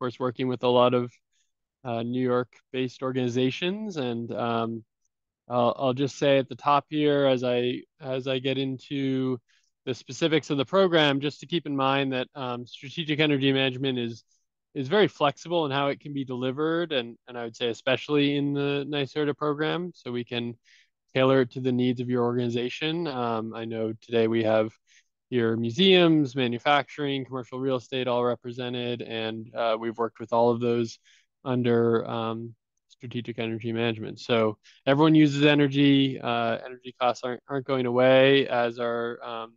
course, working with a lot of New York-based organizations, and I'll just say at the top here, as I get into the specifics of the program, just to keep in mind that strategic energy management is very flexible in how it can be delivered, and I would say especially in the NYSERDA program, so we can tailor it to the needs of your organization. I know today we have your museums, manufacturing, commercial real estate all represented, and we've worked with all of those under strategic energy management. So everyone uses energy. Energy costs aren't going away, as are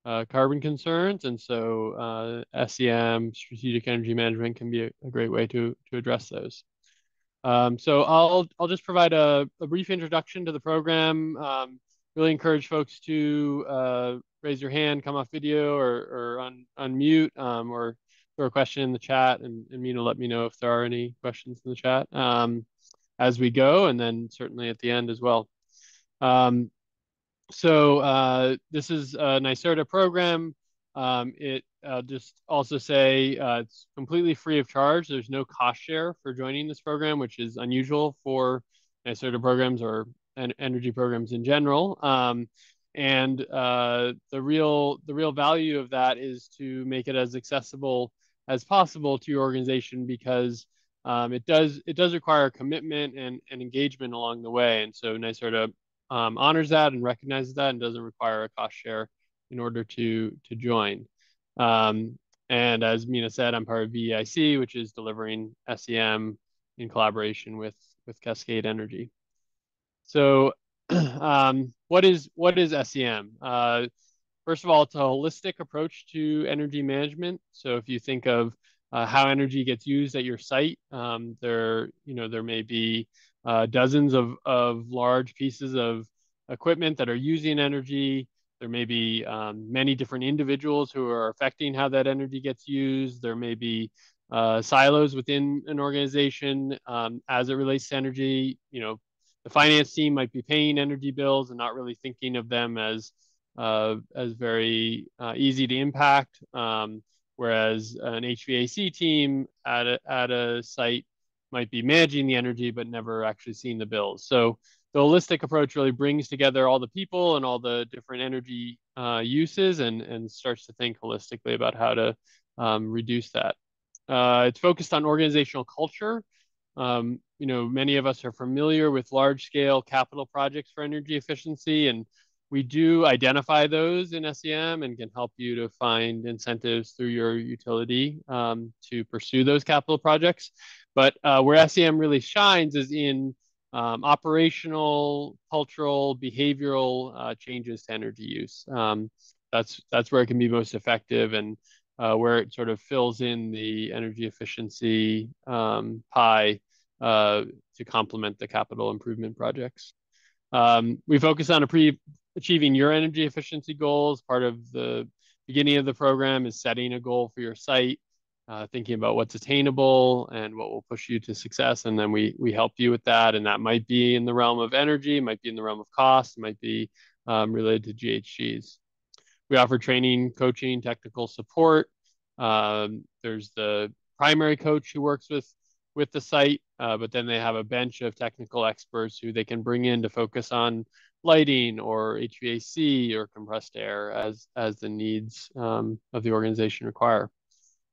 carbon concerns, and so SEM, strategic energy management, can be a great way to address those. So I'll just provide a brief introduction to the program. Really encourage folks to raise your hand, come off video, or unmute, or throw a question in the chat, and Mina, let me know if there are any questions in the chat as we go, and then certainly at the end as well. So this is a NYSERDA program. I'll just also say it's completely free of charge. There's no cost share for joining this program, which is unusual for NYSERDA programs or energy programs in general. And the real value of that is to make it as accessible as possible to your organization, because it does require commitment and engagement along the way. And so NYSERDA honors that and recognizes that, and doesn't require a cost share in order to join. And as Mina said, I'm part of VEIC, which is delivering SEM in collaboration with Cascade Energy. So what is SEM? First of all, it's a holistic approach to energy management. So if you think of how energy gets used at your site, there may be dozens of large pieces of equipment that are using energy. There may be many different individuals who are affecting how that energy gets used. There may be silos within an organization as it relates to energy. The finance team might be paying energy bills and not really thinking of them as very easy to impact, whereas an HVAC team at a site might be managing the energy but never actually seeing the bills. So the holistic approach really brings together all the people and all the different energy uses, and starts to think holistically about how to reduce that. It's focused on organizational culture. Many of us are familiar with large-scale capital projects for energy efficiency, and we do identify those in SEM and can help you to find incentives through your utility to pursue those capital projects. But where SEM really shines is in operational, cultural, behavioral changes to energy use. That's where it can be most effective, and where it sort of fills in the energy efficiency pie to complement the capital improvement projects. We focus on achieving your energy efficiency goals. Part of the beginning of the program is setting a goal for your site, thinking about what's attainable and what will push you to success, and then we help you with that. And that might be in the realm of energy, might be in the realm of cost, might be related to GHGs. We offer training, coaching, technical support. There's the primary coach who works with the site, but then they have a bench of technical experts who they can bring in to focus on lighting or HVAC or compressed air as the needs of the organization require.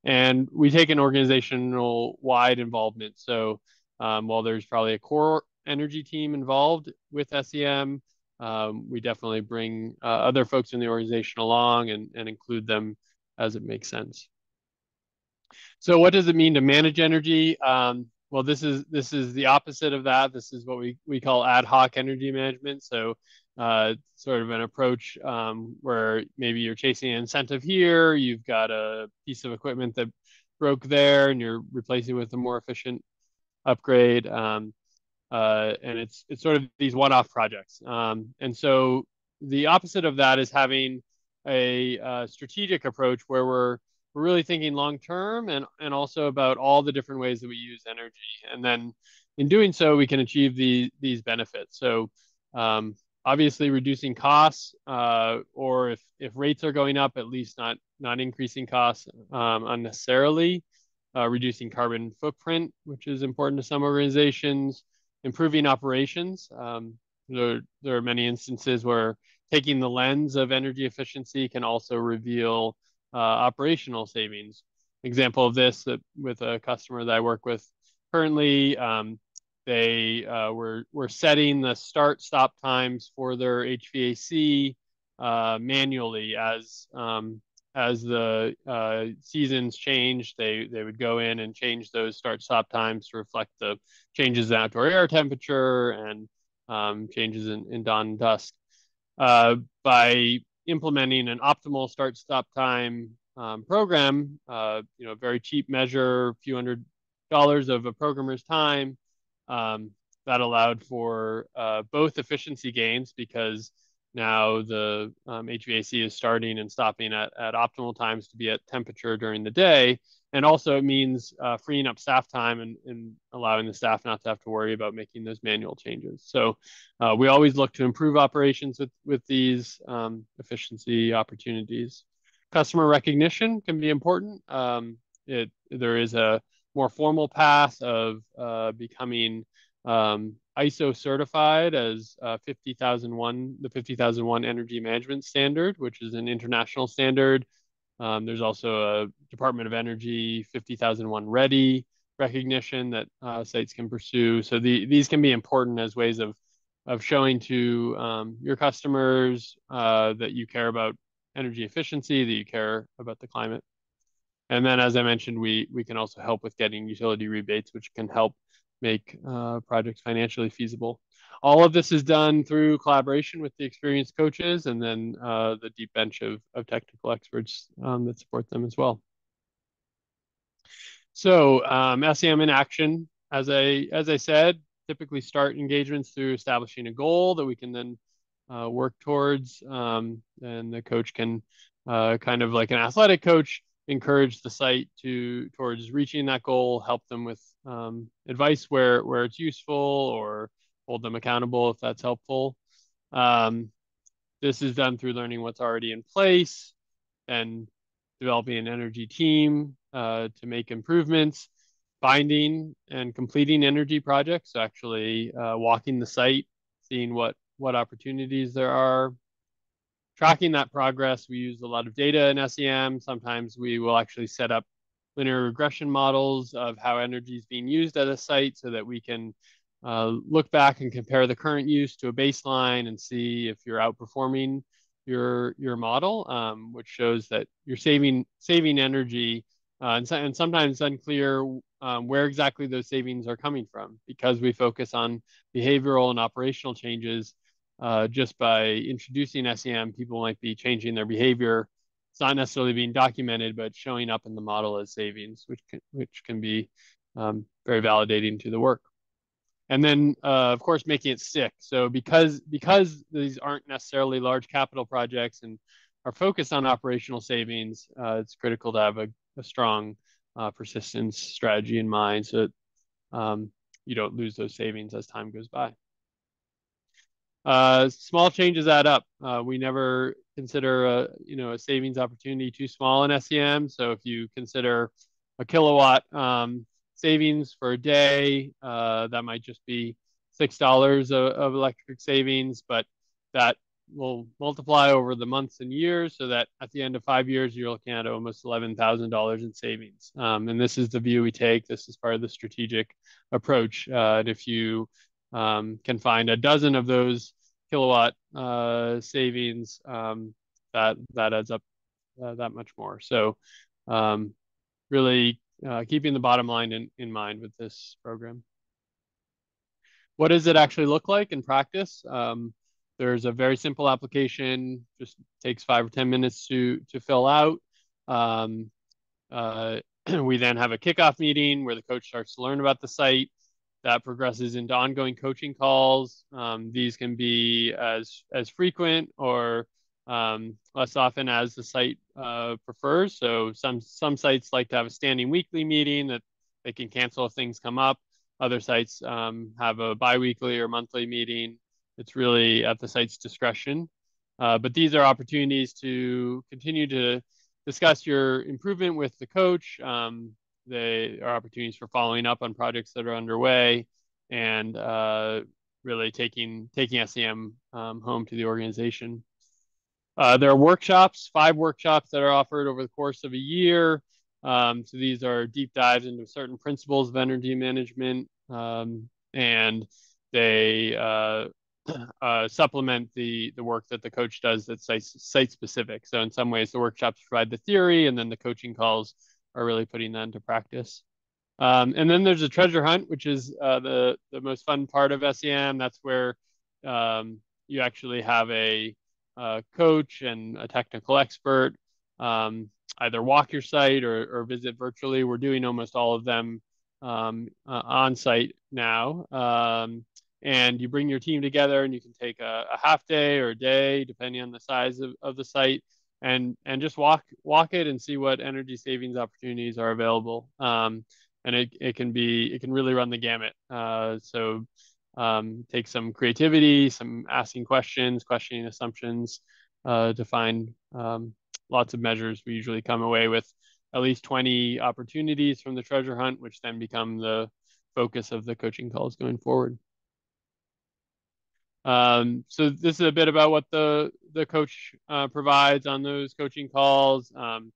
And we take an organizational wide involvement. So while there's probably a core energy team involved with SEM, we definitely bring other folks in the organization along and include them as it makes sense. So what does it mean to manage energy? Well, this is the opposite of that. This is what we call ad hoc energy management. So sort of an approach where maybe you're chasing an incentive here, you've got a piece of equipment that broke there, and you're replacing with a more efficient upgrade. And it's sort of these one-off projects. And so the opposite of that is having a strategic approach where we're really thinking long term, and also about all the different ways that we use energy. And then in doing so, we can achieve these benefits. So obviously reducing costs, or if rates are going up, at least not increasing costs unnecessarily. reducing carbon footprint, which is important to some organizations, improving operations. There are many instances where taking the lens of energy efficiency can also reveal operational savings. Example of this with a customer that I work with currently, they were setting the start-stop times for their HVAC manually as the seasons changed. They would go in and change those start-stop times to reflect the changes in outdoor air temperature and changes in dawn and dusk. By implementing an optimal start-stop time program, a very cheap measure, a few $100s of a programmer's time, that allowed for both efficiency gains because now the HVAC is starting and stopping at optimal times to be at temperature during the day. And also it means freeing up staff time and allowing the staff not to have to worry about making those manual changes. So we always look to improve operations with these efficiency opportunities. Customer recognition can be important. There is a more formal path of becoming ISO certified as 50001, the 50001 Energy Management Standard, which is an international standard. There's also a Department of Energy 50001 Ready recognition that sites can pursue. So these can be important as ways of showing to your customers that you care about energy efficiency, that you care about the climate. And then, as I mentioned, we can also help with getting utility rebates, which can help make projects financially feasible. All of this is done through collaboration with the experienced coaches and then the deep bench of technical experts that support them as well. So SEM in action, as I said, typically start engagements through establishing a goal that we can then work towards, and the coach can kind of like an athletic coach encourage the site towards reaching that goal, help them with advice where it's useful, or hold them accountable if that's helpful. This is done through learning what's already in place and developing an energy team to make improvements, finding and completing energy projects, so actually walking the site, seeing what opportunities there are, tracking that progress. We use a lot of data in SEM. Sometimes we will actually set up linear regression models of how energy is being used at a site so that we can look back and compare the current use to a baseline and see if you're outperforming your model, which shows that you're saving energy, and sometimes it's unclear where exactly those savings are coming from because we focus on behavioral and operational changes. Just by introducing SEM, people might be changing their behavior. It's not necessarily being documented, but showing up in the model as savings, which can be very validating to the work. And then, of course, making it stick. So because these aren't necessarily large capital projects and are focused on operational savings, it's critical to have a strong persistence strategy in mind so that you don't lose those savings as time goes by. Small changes add up. We never consider a savings opportunity too small in SEM. So if you consider a kilowatt savings for a day, that might just be $6 of electric savings, but that will multiply over the months and years so that at the end of 5 years, you're looking at almost $11,000 in savings. And this is the view we take. This is part of the strategic approach. And if you can find a dozen of those kilowatt savings, that adds up that much more. So really keeping the bottom line in mind with this program. What does it actually look like in practice? There's a very simple application, just takes 5 or 10 minutes to fill out. We then have a kickoff meeting where the coach starts to learn about the site. That progresses into ongoing coaching calls. These can be as frequent or less often as the site prefers. So some sites like to have a standing weekly meeting that they can cancel if things come up. Other sites have a biweekly or monthly meeting. It's really at the site's discretion. But these are opportunities to continue to discuss your improvement with the coach, they are opportunities for following up on projects that are underway and really taking SEM home to the organization. There are workshops, 5 workshops that are offered over the course of a year. So these are deep dives into certain principles of energy management, and they supplement the work that the coach does that's site specific. So in some ways, the workshops provide the theory, and then the coaching calls are really putting that into practice. And then there's a treasure hunt, which is the most fun part of SEM. That's where you actually have a coach and a technical expert either walk your site or visit virtually. We're doing almost all of them on site now. And you bring your team together, and you can take a half day or a day, depending on the size of the site, and just walk it and see what energy savings opportunities are available. And it can really run the gamut. So take some creativity, some asking questions, questioning assumptions to find lots of measures. We usually come away with at least 20 opportunities from the treasure hunt, which then become the focus of the coaching calls going forward. So this is a bit about what the coach provides on those coaching calls. And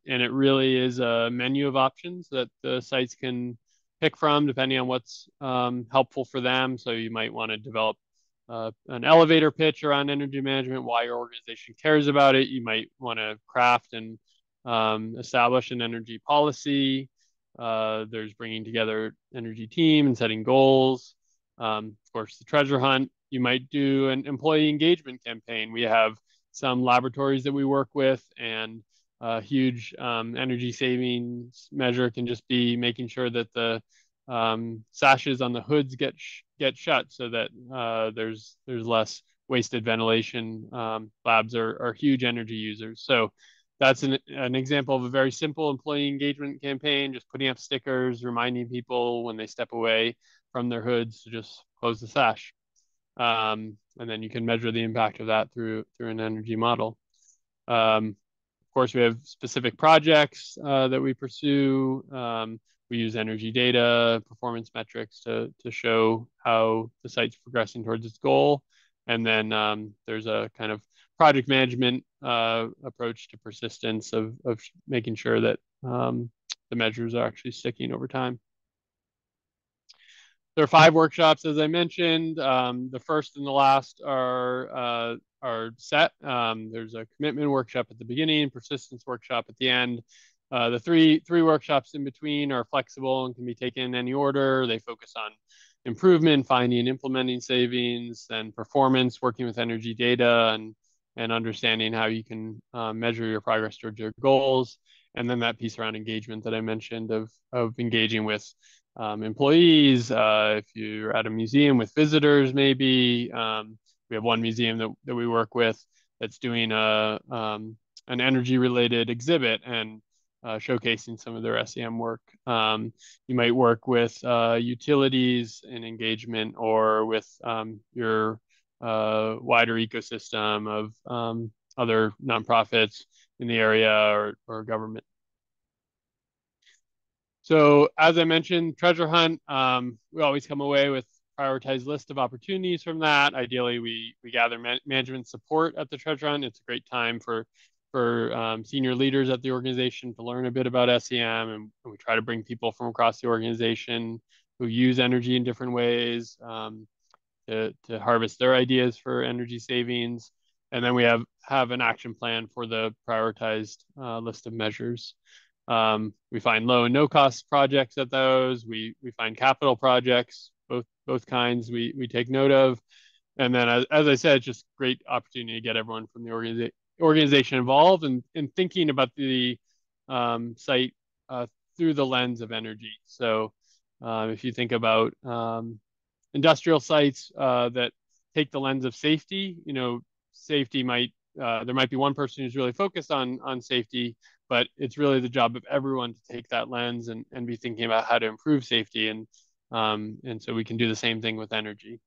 it really is a menu of options that the sites can pick from depending on what's helpful for them. So you might want to develop an elevator pitch around energy management, why your organization cares about it. You might want to craft and establish an energy policy. There's bringing together energy team and setting goals. Of course, the treasure hunt. You might do an employee engagement campaign. We have some laboratories that we work with, and a huge energy savings measure can just be making sure that the sashes on the hoods get shut so that there's less wasted ventilation. Labs are huge energy users. So that's an example of a very simple employee engagement campaign, just putting up stickers, reminding people when they step away from their hoods to just close the sash. And then you can measure the impact of that through an energy model. Of course, we have specific projects that we pursue. We use energy data, performance metrics to show how the site's progressing towards its goal. And then there's a kind of project management approach to persistence of making sure that the measures are actually sticking over time. There are 5 workshops, as I mentioned. The first and the last are set. There's a commitment workshop at the beginning, persistence workshop at the end. The three workshops in between are flexible and can be taken in any order. They focus on improvement, finding and implementing savings, and performance, working with energy data, and understanding how you can measure your progress towards your goals. And then that piece around engagement that I mentioned of engaging with employees. If you're at a museum with visitors, maybe we have one museum that we work with that's doing an energy related exhibit and showcasing some of their SEM work. You might work with utilities in engagement, or with your wider ecosystem of other nonprofits in the area or government. So as I mentioned, treasure hunt, we always come away with prioritized list of opportunities from that. Ideally, we gather management support at the treasure hunt. It's a great time for senior leaders at the organization to learn a bit about SEM, and we try to bring people from across the organization who use energy in different ways to harvest their ideas for energy savings. And then we have an action plan for the prioritized list of measures. We find low and no cost projects at those. We find capital projects, both kinds we take note of. And then, as I said, it's just great opportunity to get everyone from the organization involved and thinking about the site through the lens of energy. So if you think about industrial sites that take the lens of safety, safety there might be one person who's really focused on safety, but it's really the job of everyone to take that lens and be thinking about how to improve safety. And so we can do the same thing with energy.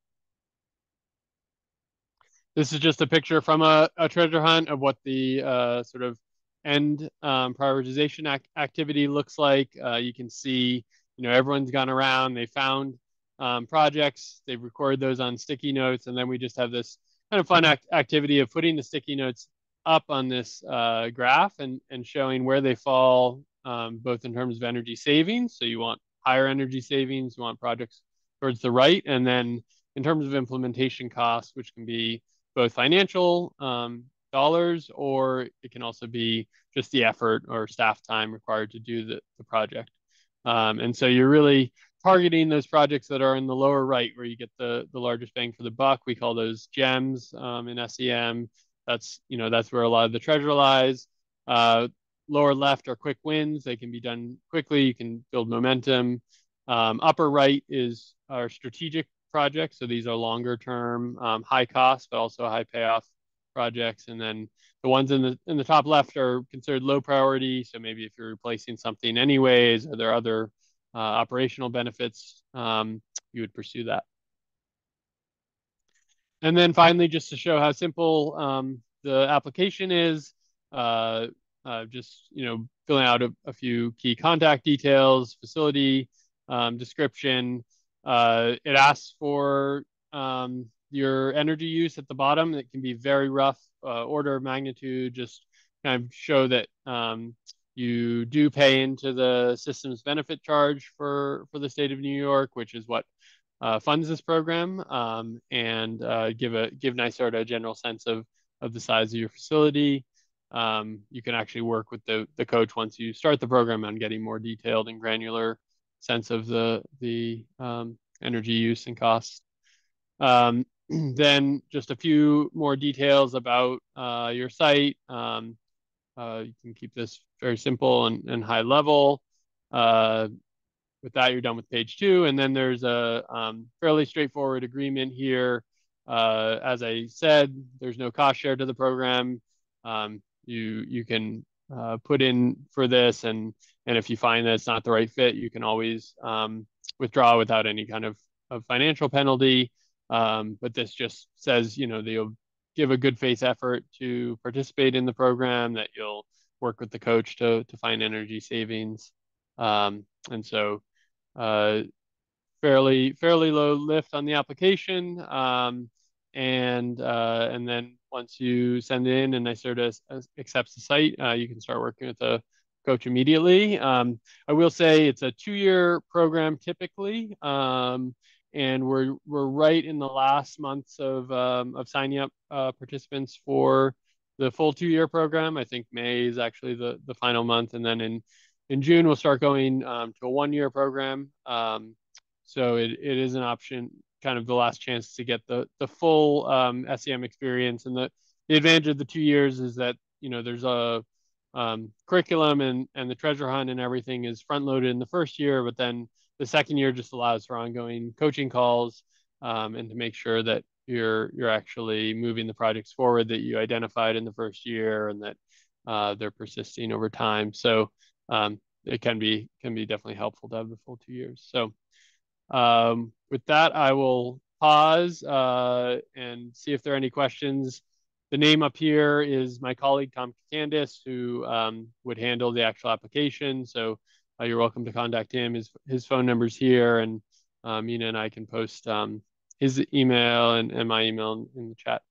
This is just a picture from a treasure hunt of what the sort of end prioritization activity looks like. You can see, everyone's gone around, they found projects, they've recorded those on sticky notes, and then we just have this kind of fun activity of putting the sticky notes up on this graph and showing where they fall, both in terms of energy savings. So you want higher energy savings, you want projects towards the right, and then in terms of implementation costs, which can be both financial dollars, or it can also be just the effort or staff time required to do the project. And so you're really targeting those projects that are in the lower right where you get the largest bang for the buck. We call those gems in SEM. That's where a lot of the treasure lies. Lower left are quick wins. They can be done quickly. You can build momentum. Upper right is our strategic projects. So these are longer term, high cost, but also high payoff projects. And then the ones in the top left are considered low priority. So maybe if you're replacing something anyways, are there other operational benefits, you would pursue that. And then finally, just to show how simple the application is, just filling out a few key contact details, facility description. It asks for your energy use at the bottom. It can be very rough, order of magnitude, just kind of show that you do pay into the systems benefit charge for the state of New York, which is what funds this program, and give NYSERDA a general sense of the size of your facility. You can actually work with the coach once you start the program on getting more detailed and granular sense of the energy use and costs. Then just a few more details about your site. You can keep this very simple and high level. With that, you're done with page 2. And then there's a fairly straightforward agreement here. As I said, there's no cost share to the program. You can put in for this, and if you find that it's not the right fit, you can always withdraw without any kind of financial penalty. But this just says, that you'll give a good faith effort to participate in the program, that you'll work with the coach to find energy savings. And so fairly low lift on the application. And then once you send in and NYSERDA accepts the site, you can start working with the coach immediately. I will say it's a 2-year program typically. And we're right in the last months of signing up participants for the full 2-year program. I think May is actually the final month, and then in June we'll start going to a 1-year program. So it is an option, kind of the last chance to get the full SEM experience. And the advantage of the 2 years is that there's a curriculum and the treasure hunt and everything is front loaded in the first year, but then the second year just allows for ongoing coaching calls and to make sure that you're actually moving the projects forward that you identified in the first year, and that they're persisting over time. So it can be definitely helpful to have the full 2 years. So with that, I will pause and see if there are any questions. The name up here is my colleague Tom Candice, who would handle the actual application. So you're welcome to contact him. His phone number's here, and Mina and I can post his email and my email in the chat.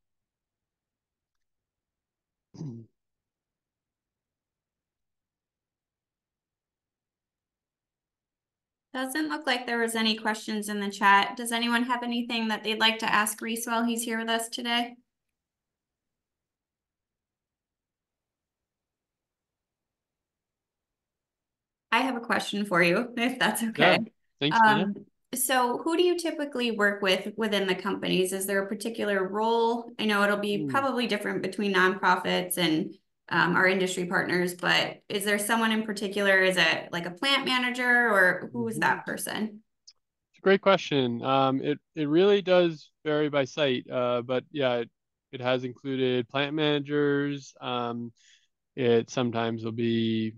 Doesn't look like there was any questions in the chat. Does anyone have anything that they'd like to ask Reese while he's here with us today? I have a question for you, if that's okay. Yeah, thanks, Mina. So who do you typically work with within the companies? Is there a particular role? I know it'll be probably different between nonprofits and our industry partners, but is there someone in particular? Is it like a plant manager, or who is that person? It's a great question. It really does vary by site, but yeah, it has included plant managers. Sometimes the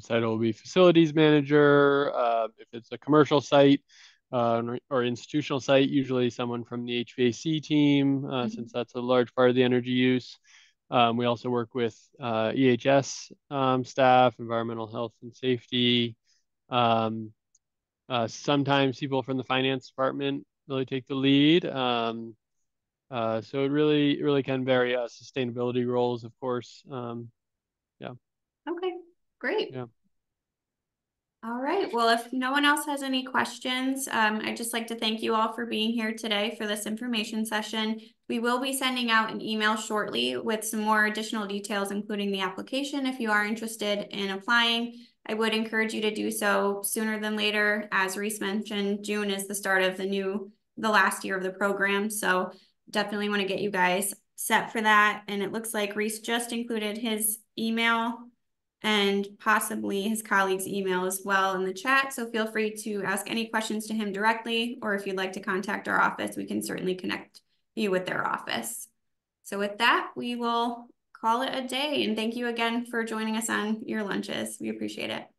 title will be facilities manager. If it's a commercial site or institutional site, usually someone from the HVAC team, since that's a large part of the energy use. We also work with EHS staff, environmental health and safety. Sometimes people from the finance department really take the lead. So it really can vary. Sustainability roles, of course. Yeah. Okay, great. Yeah. All right. Well, if no one else has any questions, I'd just like to thank you all for being here today for this information session. We will be sending out an email shortly with some more additional details, including the application. If you are interested in applying, I would encourage you to do so sooner than later. As Reese mentioned, June is the start of the last year of the program. So definitely want to get you guys set for that. And it looks like Reese just included his email and possibly his colleague's email as well in the chat. So feel free to ask any questions to him directly, or if you'd like to contact our office, we can certainly connect you with their office. So with that, we will call it a day. And thank you again for joining us on your lunches. We appreciate it.